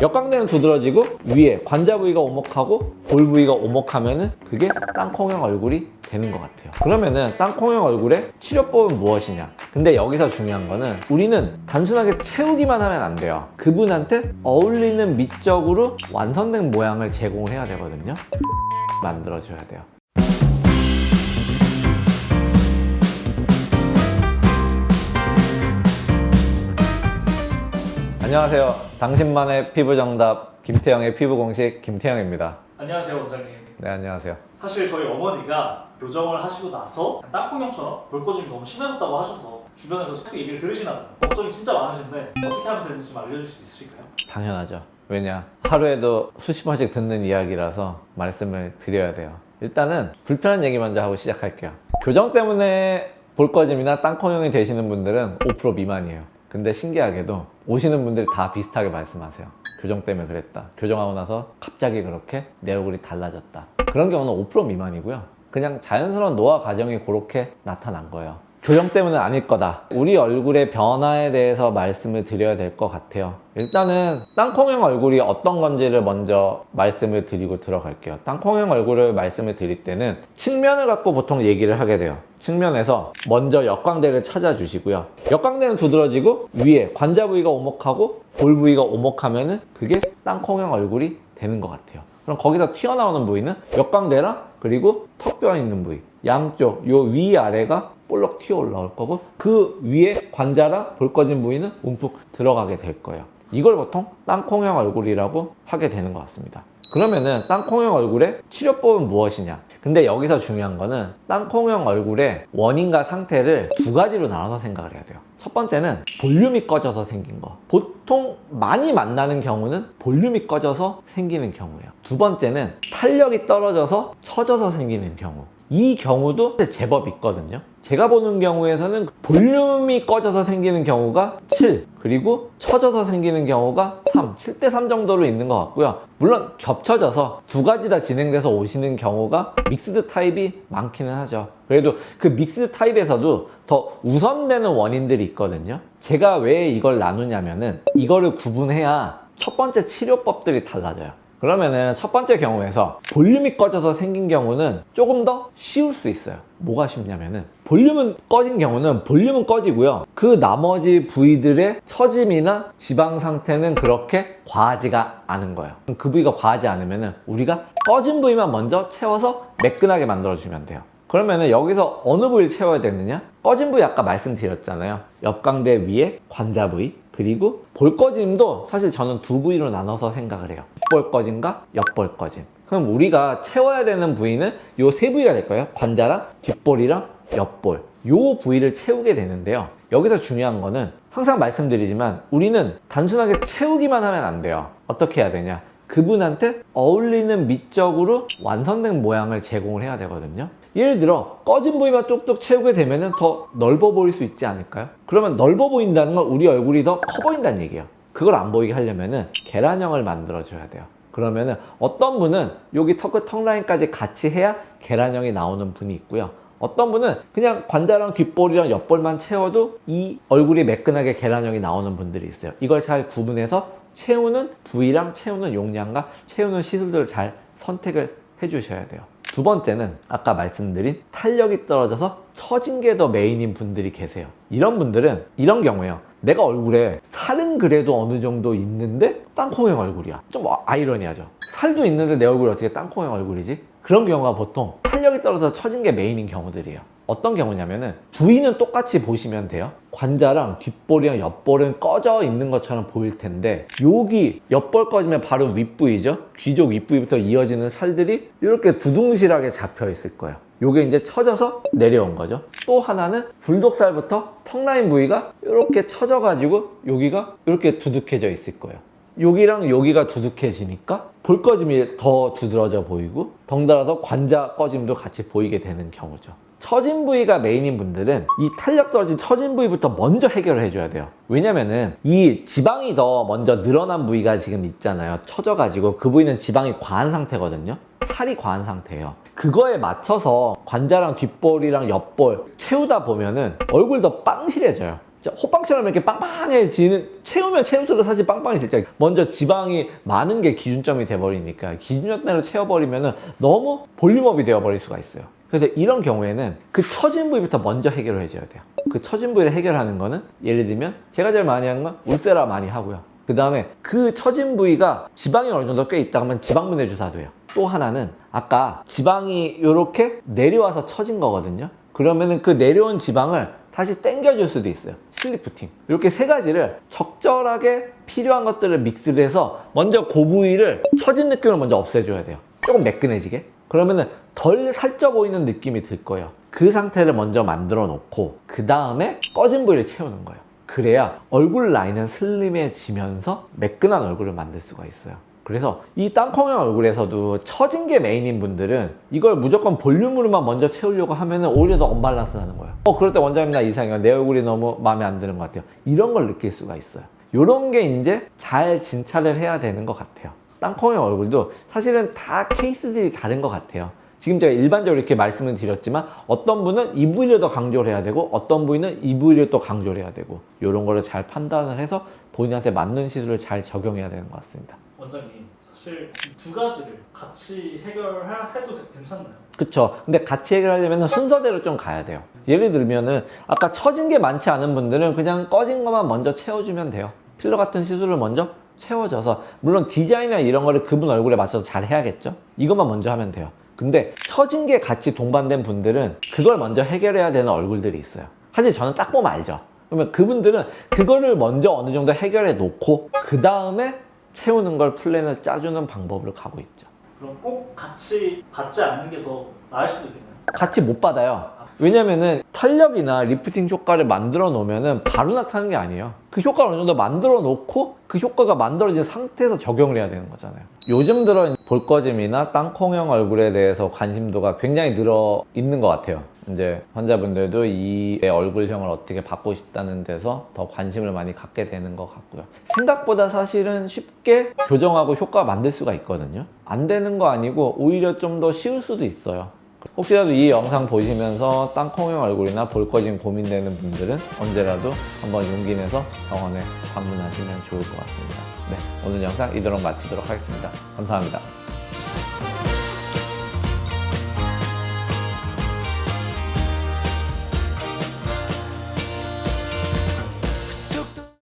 역광대는 두드러지고 위에 관자 부위가 오목하고 볼 부위가 오목하면은 그게 땅콩형 얼굴이 되는 것 같아요. 그러면은 땅콩형 얼굴의 치료법은 무엇이냐? 근데 여기서 중요한 거는 우리는 단순하게 채우기만 하면 안 돼요. 그분한테 어울리는 미적으로 완성된 모양을 제공을 해야 되거든요. 만들어줘야 돼요. 안녕하세요. 당신만의 피부 정답 김태형의 피부 공식 김태형입니다. 안녕하세요, 원장님. 네, 안녕하세요. 사실 저희 어머니가 교정을 하시고 나서 땅콩형처럼 볼거짐이 너무 심해졌다고 하셔서 주변에서 자꾸 얘기를 들으시나 봐요. 걱정이 진짜 많으신데 어떻게 하면 되는지 좀 알려줄 수 있으실까요? 당연하죠. 왜냐? 하루에도 수십 번씩 듣는 이야기라서 말씀을 드려야 돼요. 일단은 불편한 얘기 먼저 하고 시작할게요. 교정 때문에 볼거짐이나 땅콩형이 되시는 분들은 5% 미만이에요. 근데 신기하게도 오시는 분들이 다 비슷하게 말씀하세요. 교정 때문에 그랬다. 교정하고 나서 갑자기 그렇게 내 얼굴이 달라졌다. 그런 경우는 5% 미만이고요. 그냥 자연스러운 노화 과정이 그렇게 나타난 거예요. 교정 때문은 아닐 거다. 우리 얼굴의 변화에 대해서 말씀을 드려야 될 것 같아요. 일단은 땅콩형 얼굴이 어떤 건지를 먼저 말씀을 드리고 들어갈게요. 땅콩형 얼굴을 말씀을 드릴 때는 측면을 갖고 보통 얘기를 하게 돼요. 측면에서 먼저 역광대를 찾아주시고요. 역광대는 두드러지고 위에 관자 부위가 오목하고 볼 부위가 오목하면은 그게 땅콩형 얼굴이 되는 것 같아요. 그럼 거기서 튀어나오는 부위는 역광대랑 그리고 턱뼈 있는 부위, 양쪽 요 위아래가 볼록 튀어 올라올 거고 그 위에 관자랑 볼거진 부위는 움푹 들어가게 될 거예요. 이걸 보통 땅콩형 얼굴이라고 하게 되는 것 같습니다. 그러면은 땅콩형 얼굴의 치료법은 무엇이냐? 근데 여기서 중요한 거는 땅콩형 얼굴의 원인과 상태를 두 가지로 나눠서 생각을 해야 돼요. 첫 번째는 볼륨이 꺼져서 생긴 거. 보통 많이 만나는 경우는 볼륨이 꺼져서 생기는 경우예요. 두 번째는 탄력이 떨어져서 처져서 생기는 경우. 이 경우도 제법 있거든요. 제가 보는 경우에서는 볼륨이 꺼져서 생기는 경우가 7, 그리고 처져서 생기는 경우가 3, 7대3 정도로 있는 것 같고요. 물론 겹쳐져서 두 가지 다 진행돼서 오시는 경우가 믹스드 타입이 많기는 하죠. 그래도 그 믹스드 타입에서도 더 우선되는 원인들이 있거든요. 제가 왜 이걸 나누냐면은 이거를 구분해야 첫 번째 치료법들이 달라져요. 그러면은 첫 번째 경우에서 볼륨이 꺼져서 생긴 경우는 조금 더 쉬울 수 있어요. 뭐가 쉽냐면은 볼륨은 꺼진 경우는 볼륨은 꺼지고요. 그 나머지 부위들의 처짐이나 지방 상태는 그렇게 과하지가 않은 거예요. 그 부위가 과하지 않으면은 우리가 꺼진 부위만 먼저 채워서 매끈하게 만들어주면 돼요. 그러면은 여기서 어느 부위를 채워야 되느냐? 꺼진 부위 아까 말씀드렸잖아요. 역광대 위에 관자 부위, 그리고 볼거짐도 사실 저는 두 부위로 나눠서 생각을 해요. 뒷볼거짐과 옆볼거짐. 그럼 우리가 채워야 되는 부위는 요 세 부위가 될 거예요. 관자랑 뒷볼이랑 옆볼. 요 부위를 채우게 되는데요. 여기서 중요한 거는 항상 말씀드리지만 우리는 단순하게 채우기만 하면 안 돼요. 어떻게 해야 되냐? 그분한테 어울리는 미적으로 완성된 모양을 제공을 해야 되거든요. 예를 들어 꺼진 부위만 뚝뚝 채우게 되면 더 넓어 보일 수 있지 않을까요? 그러면 넓어 보인다는 건 우리 얼굴이 더 커 보인다는 얘기예요. 그걸 안 보이게 하려면 계란형을 만들어 줘야 돼요. 그러면은 어떤 분은 여기 턱 라인까지 같이 해야 계란형이 나오는 분이 있고요. 어떤 분은 그냥 관자랑 뒷볼이랑 옆볼만 채워도 이 얼굴이 매끈하게 계란형이 나오는 분들이 있어요. 이걸 잘 구분해서 채우는 부위랑 채우는 용량과 채우는 시술들을 잘 선택을 해주셔야 돼요. 두 번째는 아까 말씀드린 탄력이 떨어져서 처진 게 더 메인인 분들이 계세요. 이런 분들은 이런 경우에요. 내가 얼굴에 살은 그래도 어느 정도 있는데 땅콩형 얼굴이야. 좀 아이러니하죠. 살도 있는데 내 얼굴이 어떻게 땅콩형 얼굴이지? 그런 경우가 보통 탄력이 떨어져서 처진 게 메인인 경우들이에요. 어떤 경우냐면은 부위는 똑같이 보시면 돼요. 관자랑 뒷볼이랑 옆볼은 꺼져 있는 것처럼 보일 텐데 여기 옆볼 꺼지면 바로 윗부위죠. 귀족 윗부위부터 이어지는 살들이 이렇게 두둥실하게 잡혀 있을 거예요. 요게 이제 처져서 내려온 거죠. 또 하나는 불독살부터 턱라인 부위가 이렇게 처져가지고 여기가 이렇게 두둑해져 있을 거예요. 여기랑 여기가 두둑해지니까 볼거짐이 더 두드러져 보이고 덩달아서 관자 꺼짐도 같이 보이게 되는 경우죠. 처진 부위가 메인인 분들은 이 탄력 떨어진 처진 부위부터 먼저 해결을 해줘야 돼요. 왜냐면은 이 지방이 더 먼저 늘어난 부위가 지금 있잖아요. 처져가지고 그 부위는 지방이 과한 상태거든요. 살이 과한 상태예요. 그거에 맞춰서 관자랑 뒷볼이랑 옆볼 채우다 보면은 얼굴 더 빵실해져요. 호빵처럼 이렇게 빵빵해지는, 채우면 채울수록 사실 빵빵해지죠. 먼저 지방이 많은 게 기준점이 돼버리니까 기준점대로 채워버리면 너무 볼륨업이 되어버릴 수가 있어요. 그래서 이런 경우에는 그 처진 부위부터 먼저 해결을 해줘야 돼요. 그 처진 부위를 해결하는 거는 예를 들면 제가 제일 많이 하는 건 울세라 많이 하고요. 그 다음에 그 처진 부위가 지방이 어느 정도 꽤 있다 하면 지방분해 주사도 해요. 또 하나는 아까 지방이 이렇게 내려와서 처진 거거든요. 그러면은 그 내려온 지방을 다시 당겨줄 수도 있어요. 실리프팅. 이렇게 세 가지를 적절하게 필요한 것들을 믹스를 해서 먼저 그 부위를 처진 느낌을 먼저 없애줘야 돼요. 조금 매끈해지게. 그러면은 덜 살쪄 보이는 느낌이 들 거예요. 그 상태를 먼저 만들어 놓고 그 다음에 꺼진 부위를 채우는 거예요. 그래야 얼굴 라인은 슬림해지면서 매끈한 얼굴을 만들 수가 있어요. 그래서 이 땅콩형 얼굴에서도 처진 게 메인인 분들은 이걸 무조건 볼륨으로만 먼저 채우려고 하면은 오히려 더 언밸런스 나는 거예요. 그럴 때 원장님 나 이상해요. 내 얼굴이 너무 마음에 안 드는 것 같아요. 이런 걸 느낄 수가 있어요. 이런 게 이제 잘 진찰을 해야 되는 것 같아요. 땅콩형 얼굴도 사실은 다 케이스들이 다른 것 같아요. 지금 제가 일반적으로 이렇게 말씀을 드렸지만 어떤 분은 이 부위를 더 강조를 해야 되고 어떤 부위는 이 부위를 또 강조를 해야 되고 이런 거를 잘 판단을 해서 본인한테 맞는 시술을 잘 적용해야 되는 것 같습니다. 원장님, 사실 이 두 가지를 같이 해결해도 괜찮나요? 그쵸. 근데 같이 해결하려면 순서대로 좀 가야 돼요. 예를 들면은 아까 처진 게 많지 않은 분들은 그냥 꺼진 것만 먼저 채워주면 돼요. 필러 같은 시술을 먼저 채워줘서, 물론 디자인이나 이런 거를 그분 얼굴에 맞춰서 잘 해야겠죠. 이것만 먼저 하면 돼요. 근데 처진 게 같이 동반된 분들은 그걸 먼저 해결해야 되는 얼굴들이 있어요. 사실 저는 딱 보면 알죠. 그러면 그분들은 그거를 먼저 어느 정도 해결해 놓고 그 다음에 채우는 걸 플랜을 짜주는 방법으로 가고 있죠. 그럼 꼭 같이 받지 않는 게 더 나을 수도 있겠네요. 같이 못 받아요. 왜냐면은 탄력이나 리프팅 효과를 만들어 놓으면은 바로 나타나는 게 아니에요. 그 효과를 어느 정도 만들어 놓고 그 효과가 만들어진 상태에서 적용을 해야 되는 거잖아요. 요즘 들어 볼거짐이나 땅콩형 얼굴에 대해서 관심도가 굉장히 늘어 있는 것 같아요. 이제 환자분들도 이 얼굴형을 어떻게 받고 싶다는 데서 더 관심을 많이 갖게 되는 것 같고요. 생각보다 사실은 쉽게 교정하고 효과 만들 수가 있거든요. 안 되는 거 아니고 오히려 좀 더 쉬울 수도 있어요. 혹시라도 이 영상 보시면서 땅콩형 얼굴이나 볼거짐 고민되는 분들은 언제라도 한번 용기 내서 병원에 방문하시면 좋을 것 같습니다. 네, 오늘 영상 이대로 마치도록 하겠습니다. 감사합니다.